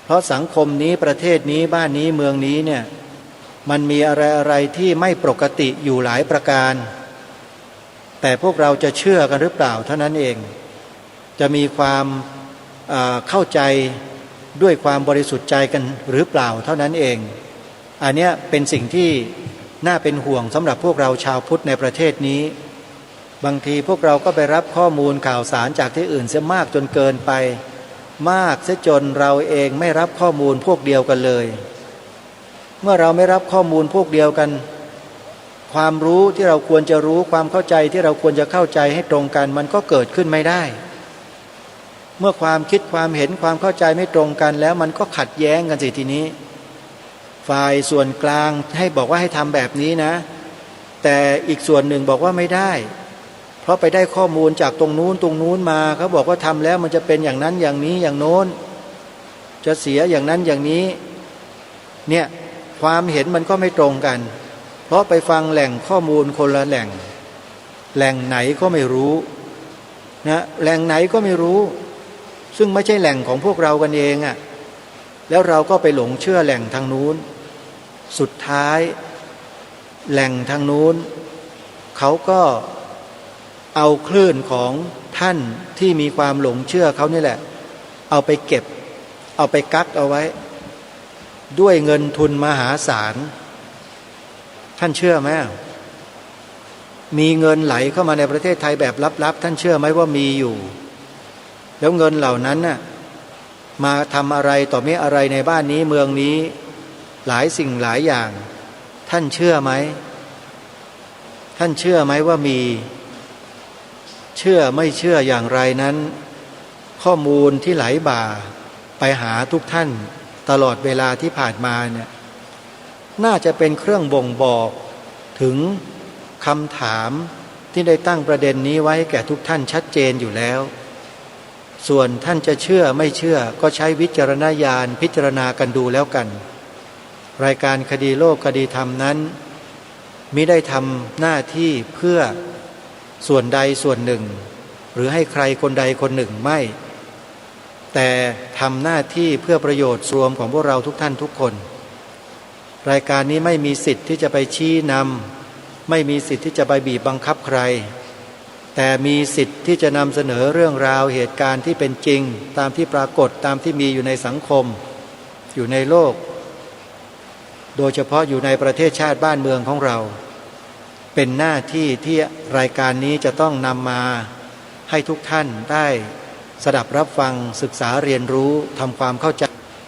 เพราะสังคมนี้ประเทศนี้บ้านนี้เมืองนี้เนี่ยมันมีอะไรที่ไม่ปกติอยู่หลายประการแต่พวกเราจะเชื่อกันหรือเปล่าเท่านั้นเองจะมีความเข้าใจด้วยความบริสุทธิ์ใจกันหรือเปล่าเท่านั้นเองอันนี้เป็นสิ่งที่น่าเป็นห่วงสำหรับพวกเราชาวพุทธในประเทศนี้บางทีพวกเราก็ไปรับข้อมูลข่าวสารจากที่อื่นเสียมากจนเกินไปมากเสียจนเราเองไม่รับข้อมูลพวกเดียวกันเลยเมื่อเราไม่รับข้อมูลพวกเดียวกันความรู้ที่เราควรจะรู้ความเข้าใจที่เราควรจะเข้าใจให้ตรงกันมันก็เกิดขึ้นไม่ได้เมื่อความคิดความเห็นความเข้าใจไม่ตรงกันแล้วมันก็ขัดแย้งกันสิทีนี้ฝ่ายส่วนกลางให้บอกว่าให้ทำแบบนี้นะแต่อีกส่วนหนึ่งบอกว่าไม่ได้เพราะไปได้ข้อมูลจากตรงนู้นมาเขาบอกว่าทำแล้วมันจะเป็นอย่างนั้นอย่างนี้อย่างโน้นจะเสียอย่างนั้นอย่างนี้เนี่ยความเห็นมันก็ไม่ตรงกันเพราะไปฟังแหล่งข้อมูลคนละแหล่งไหนก็ไม่รู้นะแหล่งไหนก็ไม่รู้ซึ่งไม่ใช่แหล่งของพวกเรากันเองแล้วเราก็ไปหลงเชื่อแหล่งทางนู้นสุดท้ายแหล่งทางนู้นเขาก็เอาคลื่นของท่านที่มีความหลงเชื่อเขานี่แหละเอาไปเก็บ เอาไปกักเอาไว้ด้วยเงินทุนมหาศาลท่านเชื่อไหมมีเงินไหลเข้ามาในประเทศไทยแบบลับๆท่านเชื่อไหมว่ามีอยู่แล้วเงินเหล่านั้นน่ะมาทำอะไรต่อไม่อะไรในบ้านนี้เมืองนี้หลายสิ่งหลายอย่างท่านเชื่อไหมท่านเชื่อไหมว่ามีเชื่อไม่เชื่ออย่างไรนั้นข้อมูลที่ไหลบ่าไปหาทุกท่านตลอดเวลาที่ผ่านมาเนี่ยน่าจะเป็นเครื่องบ่งบอกถึงคำถามที่ได้ตั้งประเด็นนี้ไว้แก่ทุกท่านชัดเจนอยู่แล้วส่วนท่านจะเชื่อไม่เชื่อก็ใช้วิจารณญาณพิจารณากันดูแล้วกันรายการคดีโลกคดีธรรมนั้นมิได้ทำหน้าที่เพื่อส่วนใดส่วนหนึ่งหรือให้ใครคนใดคนหนึ่งไม่แต่ทำหน้าที่เพื่อประโยชน์รวมของพวกเราทุกท่านทุกคนรายการนี้ไม่มีสิทธิ์ที่จะไปชี้นำไม่มีสิทธิ์ที่จะไปบีบบังคับใครแต่มีสิทธิ์ที่จะนำเสนอเรื่องราวเหตุการณ์ที่เป็นจริงตามที่ปรากฏตามที่มีอยู่ในสังคมอยู่ในโลกโดยเฉพาะอยู่ในประเทศชาติบ้านเมืองของเราเป็นหน้าที่ที่รายการนี้จะต้องนำมาให้ทุกท่านได้สดับรับฟังศึกษาเรียนรู้ทำความเข้าใจ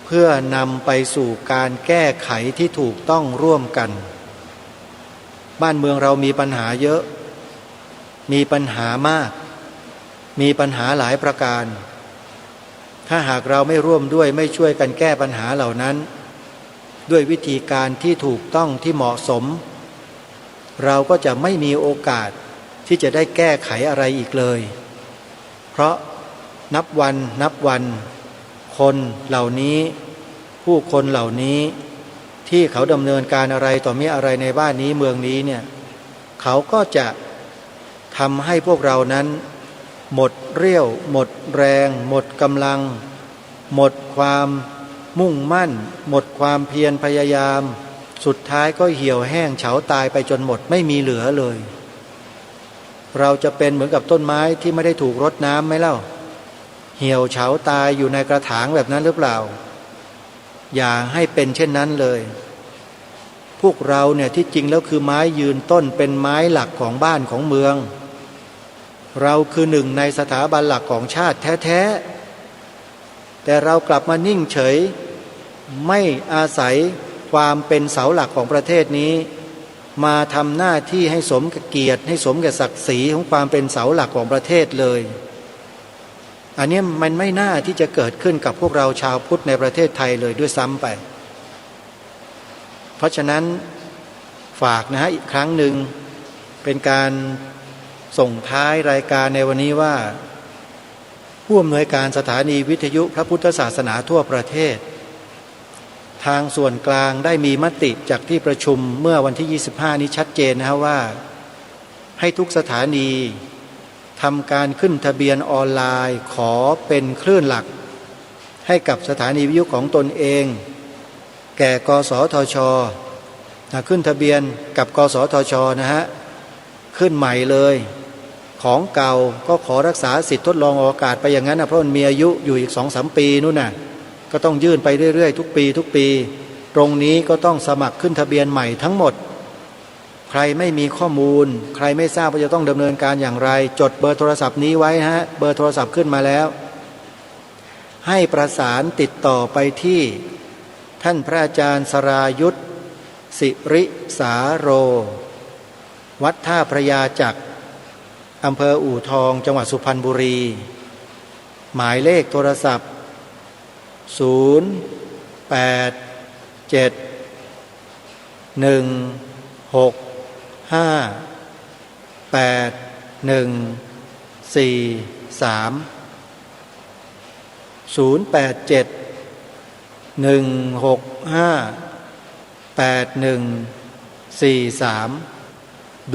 เพื่อนำไปสู่การแก้ไขที่ถูกต้องร่วมกันบ้านเมืองเรามีปัญหาเยอะมีปัญหามากมีปัญหาหลายประการถ้าหากเราไม่ร่วมด้วยไม่ช่วยกันแก้ปัญหาเหล่านั้นด้วยวิธีการที่ถูกต้องที่เหมาะสมเราก็จะไม่มีโอกาสที่จะได้แก้ไขอะไรอีกเลยเพราะนับวันคนเหล่านี้ผู้คนเหล่านี้ที่เขาดำเนินการอะไรต่อมีอะไรในบ้านนี้เมืองนี้เนี่ยเขาก็จะทำให้พวกเรานั้นหมดเรี่ยวหมดแรงหมดกำลังหมดความมุ่งมั่นหมดความเพียรพยายามสุดท้ายก็เหี่ยวแห้งเฉาตายไปจนหมดไม่มีเหลือเลยเราจะเป็นเหมือนกับต้นไม้ที่ไม่ได้ถูกรดน้ำไหมเล่าเหี่ยวเฉาตายอยู่ในกระถางแบบนั้นหรือเปล่าอย่าให้เป็นเช่นนั้นเลยพวกเราเนี่ยที่จริงแล้วคือไม้ยืนต้นเป็นไม้หลักของบ้านของเมืองเราคือหนึ่งในสถาบันหลักของชาติแท้ๆแต่เรากลับมานิ่งเฉยไม่อาศัยความเป็นเสาหลักของประเทศนี้มาทำหน้าที่ให้สมกับเกียรติให้สมกับศักดิ์ศรีของความเป็นเสาหลักของประเทศเลยอันนี้มันไม่น่าที่จะเกิดขึ้นกับพวกเราชาวพุทธในประเทศไทยเลยด้วยซ้ำไปเพราะฉะนั้นฝากนะฮะอีกครั้งหนึ่งเป็นการส่งท้ายรายการในวันนี้ว่าผู้อำนวยการสถานีวิทยุพระพุทธศาสนาทั่วประเทศทางส่วนกลางได้มีมติจากที่ประชุมเมื่อวันที่25นี้ชัดเจนนะว่าให้ทุกสถานีทำการขึ้นทะเบียนออนไลน์ขอเป็นคลื่นหลักให้กับสถานีวิทยุของตนเองแก่กสทช.ขึ้นทะเบียนกับกสทช.นะฮะขึ้นใหม่เลยของเก่าก็ขอรักษาสิทธิ์ทดลองออกอากาศไปอย่างนั้นนะเพราะมันมีอายุอยู่อีก 2-3 ปีนู่นน่ะก็ต้องยื่นไปเรื่อยๆทุกปีตรงนี้ก็ต้องสมัครขึ้นทะเบียนใหม่ทั้งหมดใครไม่มีข้อมูลใครไม่ทราบว่าจะต้องดำเนินการอย่างไรจดเบอร์โทรศัพท์นี้ไว้ฮะเบอร์โทรศัพท์ขึ้นมาแล้วให้ประสานติดต่อไปที่ท่านพระอาจารย์สรายุทธสิริสาโรวัดท่าพระยาจักรอำเภออู่ทองจังหวัดสุพรรณบุรีหมายเลขโทรศัพท์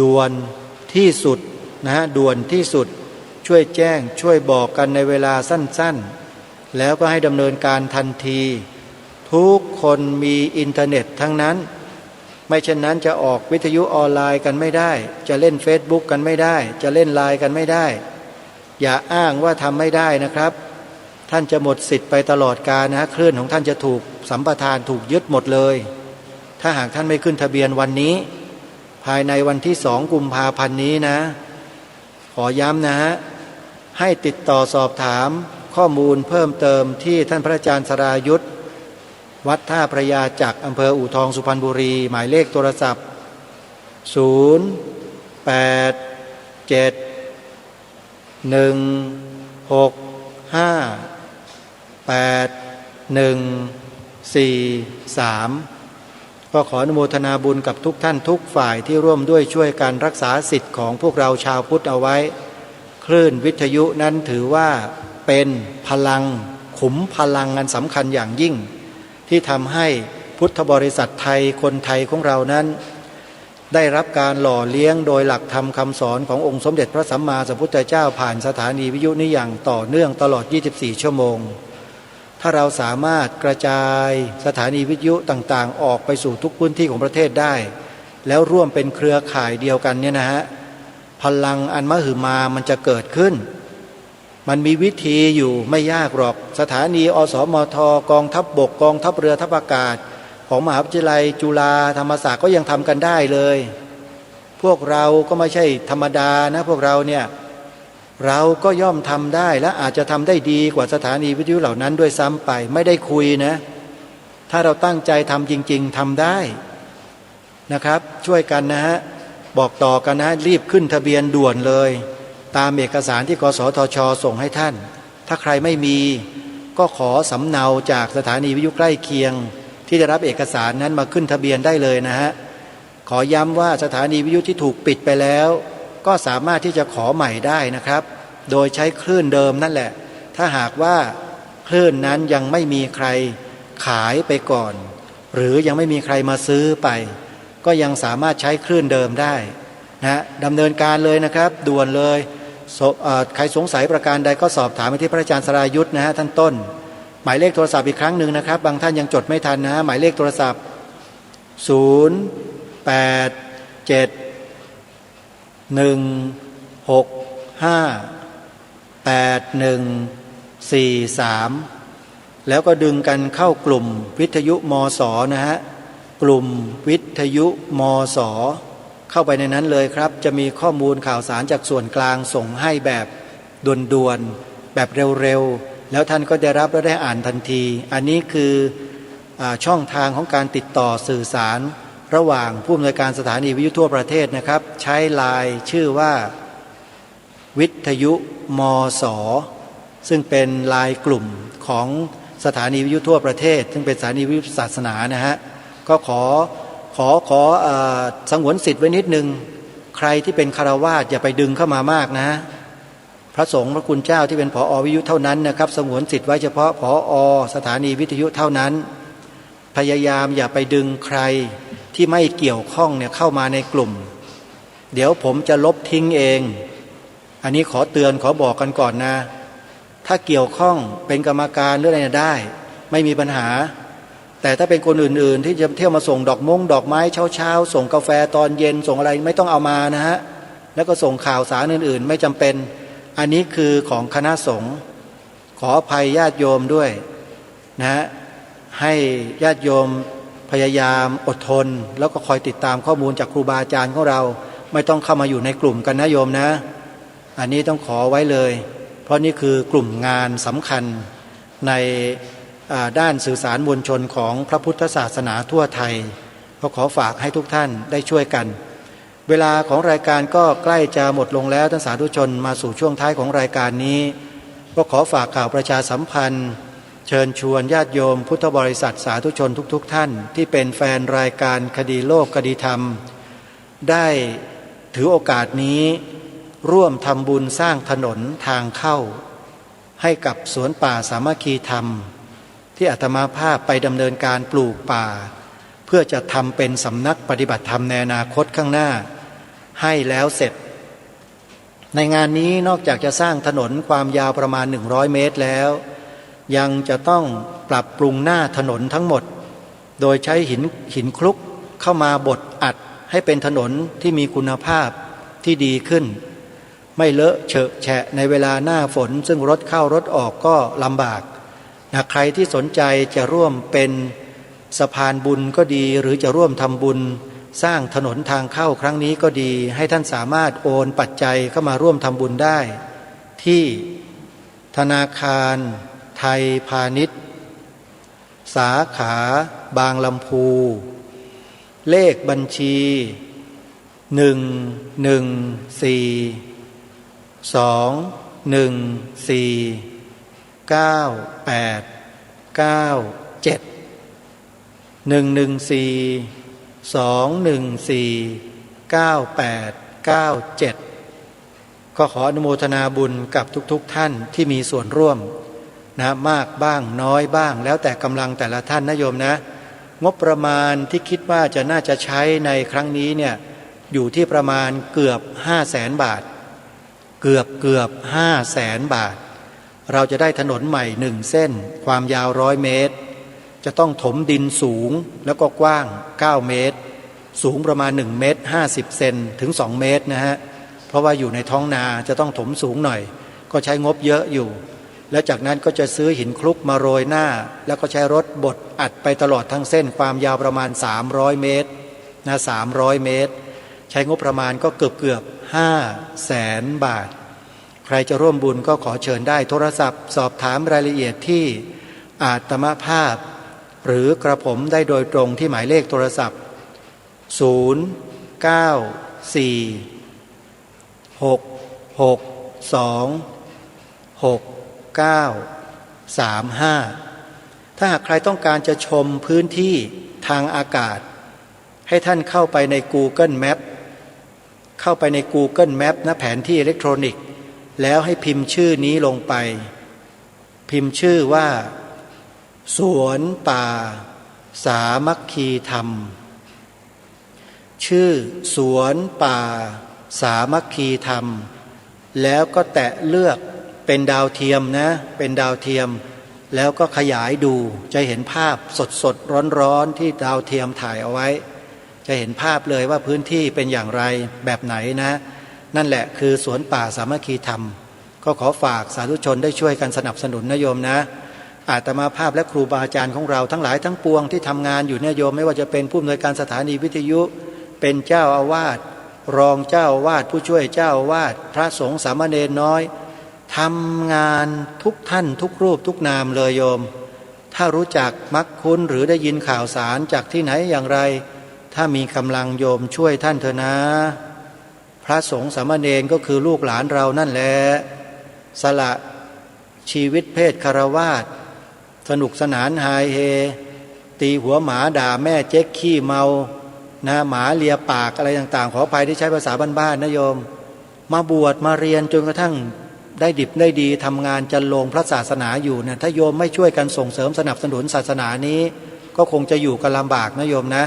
ด่วนที่สุดนะด่วนที่สุดช่วยแจ้งช่วยบอกกันในเวลาสั้นๆแล้วก็ให้ดำเนินการทันทีทุกคนมีอินเทอร์เน็ตทั้งนั้นไม่เช่นนั้นจะออกวิทยุออนไลน์กันไม่ได้จะเล่น Facebook กันไม่ได้จะเล่นไลน์กันไม่ได้อย่าอ้างว่าทำไม่ได้นะครับ ท่านจะหมดสิทธิ์ไปตลอดกาลนะคลื่นของท่านจะถูกสัมปทานถูกยึดหมดเลยถ้าหากท่านไม่ขึ้นทะเบียนวันนี้ภายในวันที่2 กุมภาพันธ์นี้นะขอย้ำนะฮะให้ติดต่อสอบถามข้อมูลเพิ่มเติมที่ท่านพระอาจารย์สรายุทธวัดท่าพระยาจักรอำเภออู่ทองสุพรรณบุรีหมายเลขโทรศัพท์0 8 7 1 6 5 8 1 4 3ก็ขออนุโมทนาบุญกับทุกท่านทุกฝ่ายที่ร่วมด้วยช่วยกันรักษาสิทธิ์ของพวกเราชาวพุทธเอาไว้คลื่นวิทยุนั้นถือว่าเป็นพลังขุมพลังอันสำคัญอย่างยิ่งที่ทำให้พุทธบริษัทไทยคนไทยของเรานั้นได้รับการหล่อเลี้ยงโดยหลักธรรมคำสอนขององค์สมเด็จพระสัมมาสัมพุทธเจ้าผ่านสถานีวิทยุนี้อย่างต่อเนื่องตลอด24 ชั่วโมงถ้าเราสามารถกระจายสถานีวิทยุต่างๆออกไปสู่ทุกพื้นที่ของประเทศได้แล้วร่วมเป็นเครือข่ายเดียวกันเนี่ยนะฮะพลังอันมหึมามันจะเกิดขึ้นมันมีวิธีอยู่ไม่ยากหรอกสถานีอสมทกองทัพบกกองทัพเรือทัพอากาศของมหาวิทยาลัยจุฬาธรรมศาสตร์ก็ยังทำกันได้เลยพวกเราก็ไม่ใช่ธรรมดานะพวกเราเนี่ยเราก็ย่อมทำได้และอาจจะทำได้ดีกว่าสถานีวิทยุเหล่านั้นด้วยซ้ำไปไม่ได้คุยนะถ้าเราตั้งใจทำจริงๆทำได้นะครับช่วยกันนะฮะบอกต่อกันนะรีบขึ้นทะเบียนด่วนเลยตามเอกสารที่กสทช.ส่งให้ท่านถ้าใครไม่มีก็ขอสำเนาจากสถานีวิทยุใกล้เคียงที่ได้รับเอกสารนั้นมาขึ้นทะเบียนได้เลยนะฮะขอย้ำว่าสถานีวิทยุที่ถูกปิดไปแล้วก็สามารถที่จะขอใหม่ได้นะครับโดยใช้คลื่นเดิมนั่นแหละถ้าหากว่าคลื่นนั้นยังไม่มีใครขายไปก่อนหรือยังไม่มีใครมาซื้อไปก็ยังสามารถใช้คลื่นเดิมได้นะดำเนินการเลยนะครับด่วนเลยใครสงสัยประการใดก็สอบถามไปที่พระอาจารย์สรายุทธนะฮะท่านต้นหมายเลขโทรศัพท์อีกครั้งหนึ่งนะครับบางท่านยังจดไม่ทันนะหมายเลขโทรศัพท์0 8 7 1 6 5 8 1 4 3แล้วก็ดึงกันเข้ากลุ่มวิทยุมส.นะฮะกลุ่มวิทยุมส.เข้าไปในนั้นเลยครับจะมีข้อมูลข่าวสารจากส่วนกลางส่งให้แบบด่วนๆแบบเร็วๆแล้วท่านก็ได้รับและได้อ่านทันทีอันนี้คือช่องทางของการติดต่อสื่อสารระหว่างผู้อำนวยการสถานีวิทยุทั่วประเทศนะครับใช้ไลน์ชื่อว่าวิทยุมส.ซึ่งเป็นไลน์กลุ่มของสถานีวิทยุทั่วประเทศซึ่งเป็นสถานีวิทยุศาสนานะฮะก็ขอสงวนสิทธิ์ไว้นิดนึงใครที่เป็นฆราวาสอย่าไปดึงเข้ามามากนะพระสงฆ์พระคุณเจ้าที่เป็นผอ.วิทยุเท่านั้นนะครับสงวนสิทธิ์ไว้เฉพาะผอ.สถานีวิทยุเท่านั้นพยายามอย่าไปดึงใครที่ไม่เกี่ยวข้องเนี่ยเข้ามาในกลุ่มเดี๋ยวผมจะลบทิ้งเองอันนี้ขอเตือนขอบอกกันก่อนนะถ้าเกี่ยวข้องเป็นกรรมการหรืออะไรได้ไม่มีปัญหาแต่ถ้าเป็นคนอื่นๆที่จะเที่ยวมาส่งดอกไม้เช้าๆส่งกาแฟตอนเย็นส่งอะไรไม่ต้องเอามานะฮะแล้วก็ส่งข่าวสารอื่นๆไม่จำเป็นอันนี้คือของคณะสงฆ์ขออภัยญาติโยมด้วยนะฮะให้ญาติโยมพยายามอดทนแล้วก็คอยติดตามข้อมูลจากครูบาอาจารย์ของเราไม่ต้องเข้ามาอยู่ในกลุ่มกันนะโยมนะอันนี้ต้องขอไว้เลยเพราะนี่คือกลุ่มงานสำคัญในด้านสื่อสารมวลชนของพระพุทธศาสนาทั่วไทยก็ขอฝากให้ทุกท่านได้ช่วยกันเวลาของรายการก็ใกล้จะหมดลงแล้วท่านสาธุชนมาสู่ช่วงท้ายของรายการนี้ก็ขอฝากข่าวประชาสัมพันธ์เชิญชวนญาติโยมพุทธบริษัทสาธุชนทุกท่านที่เป็นแฟนรายการคดีโลกคดีธรรมได้ถือโอกาสนี้ร่วมทำบุญสร้างถนนทางเข้าให้กับสวนป่าสามัคคีธรรมที่อาตมาภาพไปดำเนินการปลูกป่าเพื่อจะทำเป็นสำนักปฏิบัติธรรมในอนาคตข้างหน้าให้แล้วเสร็จในงานนี้นอกจากจะสร้างถนนความยาวประมาณ100 เมตรแล้วยังจะต้องปรับปรุงหน้าถนนทั้งหมดโดยใช้หินคลุกเข้ามาบดอัดให้เป็นถนนที่มีคุณภาพที่ดีขึ้น ไม่เลอะเฉอะแฉะในเวลาหน้าฝนซึ่งรถเข้ารถออกก็ลำบากนะใครที่สนใจจะร่วมเป็นสะพานบุญก็ดีหรือจะร่วมทำบุญสร้างถนนทางเข้าครั้งนี้ก็ดีให้ท่านสามารถโอนปัจจัยเข้ามาร่วมทำบุญได้ที่ธนาคารไทยพาณิชย์สาขาบางลำพูเลขบัญชีก็ขออนุโมทนาบุญกับทุกท่านที่มีส่วนร่วมนะมากบ้างน้อยบ้างแล้วแต่กำลังแต่ละท่านนะโยมนะงบประมาณที่คิดว่าจะน่าจะใช้ในครั้งนี้เนี่ยอยู่ที่ประมาณเกือบ 500,000 บาทเกือบ500,000 บาทเราจะได้ถนนใหม่1เส้นความยาว100 เมตรจะต้องถมดินสูงแล้วก็กว้าง9 เมตรสูงประมาณ1เมตร50 เซนถึง2 เมตรนะฮะเพราะว่าอยู่ในท้องนาจะต้องถมสูงหน่อยก็ใช้งบเยอะอยู่แล้วจากนั้นก็จะซื้อหินคลุกมาโรยหน้าแล้วก็ใช้รถบดอัดไปตลอดทั้งเส้นความยาวประมาณ300 เมตรนะ300 เมตรใช้งบประมาณก็เกือบ500,000 บาทใครจะร่วมบุญก็ขอเชิญได้โทรศัพท์สอบถามรายละเอียดที่อาตมภาพหรือกระผมได้โดยตรงที่หมายเลขโทรศัพท์0946626935ถ้าหากใครต้องการจะชมพื้นที่ทางอากาศให้ท่านเข้าไปใน Google Map เข้าไปใน Google Map นะแผนที่อิเล็กทรอนิกส์แล้วให้พิมพ์ชื่อนี้ลงไปพิมพ์ชื่อว่าสวนป่าสามัคคีธรรมชื่อสวนป่าสามัคคีธรรมแล้วก็แตะเลือกเป็นดาวเทียมนะเป็นดาวเทียมแล้วก็ขยายดูจะเห็นภาพสดร้อนที่ดาวเทียมถ่ายเอาไว้จะเห็นภาพเลยว่าพื้นที่เป็นอย่างไรแบบไหนนะนั่นแหละคือสวนป่าสามัคคีธรรมก็ขอฝากสาธุชนได้ช่วยกันสนับสนุนนะโยมนะอาตมาภาพและครูบาอาจารย์ของเราทั้งหลายทั้งปวงที่ทำงานอยู่เนี่ยโยมไม่ว่าจะเป็นผู้อำนวยการสถานีวิทยุเป็นเจ้าอาวาสรองเจ้าอาวาสผู้ช่วยเจ้าอาวาสพระสงฆ์สามเณรน้อยทำงานทุกท่านทุกรูปทุกนามเลยโยมถ้ารู้จักมักคุ้นหรือได้ยินข่าวสารจากที่ไหนอย่างไรถ้ามีกำลังโยมช่วยท่านเถอะนะพระสงฆ์สามเณรก็คือลูกหลานเรานั่นแหละสละชีวิตเพศคฤหัสถ์สนุกสนานฮาเฮตีหัวหมาด่าแม่เจ๊กขี้เมานะหมาเลียปากอะไรต่างๆขออภัยที่ใช้ภาษาบ้านๆนะโยมมาบวชมาเรียนจนกระทั่งได้ดิบได้ดีทำงานจันลงพระศาสนาอยู่เนี่ยถ้าโยมไม่ช่วยกันส่งเสริมสนับสนุนศาสนานี้ก็คงจะอยู่กันลำบากนะโยมนะ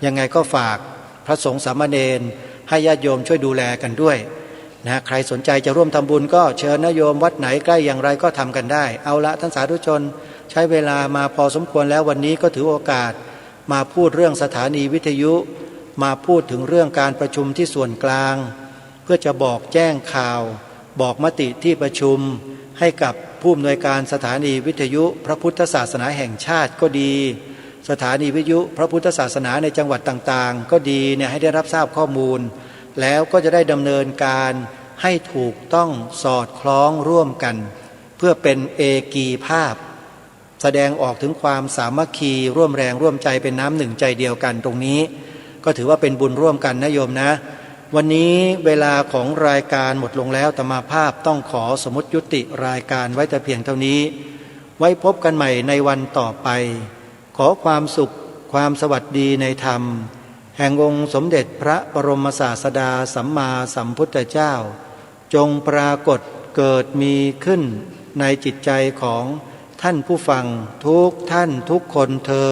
ยังไงก็ฝากพระสงฆ์สามเณรให้ญาติโยมช่วยดูแลกันด้วยนะใครสนใจจะร่วมทำบุญก็เชิญนะโยมวัดไหนใกล้อย่างไรก็ทำกันได้เอาละท่านสาธุชนใช้เวลามาพอสมควรแล้ววันนี้ก็ถือโอกาสมาพูดเรื่องสถานีวิทยุมาพูดถึงเรื่องการประชุมที่ส่วนกลางเพื่อจะบอกแจ้งข่าวบอกมติที่ประชุมให้กับผู้อำนวยการสถานีวิทยุพระพุทธศาสนาแห่งชาติก็ดีสถานีวิทยุพระพุทธศาสนาในจังหวัดต่างๆก็ดีเนี่ยให้ได้รับทราบข้อมูลแล้วก็จะได้ดำเนินการให้ถูกต้องสอดคล้องร่วมกันเพื่อเป็นเอกีภาพแสดงออกถึงความสามัคคีร่วมแรงร่วมใจเป็นน้ำหนึ่งใจเดียวกันตรงนี้ก็ถือว่าเป็นบุญร่วมกันนะโยมนะวันนี้เวลาของรายการหมดลงแล้วอาตมาภาพต้องขอสมมุติยุติรายการไว้แต่เพียงเท่านี้ไว้พบกันใหม่ในวันต่อไปขอความสุขความสวัสดีในธรรมแห่งองค์สมเด็จพระบรมศาสดาสัมมาสัมพุทธเจ้าจงปรากฏเกิดมีขึ้นในจิตใจของท่านผู้ฟังทุกท่านทุกคนเทอญ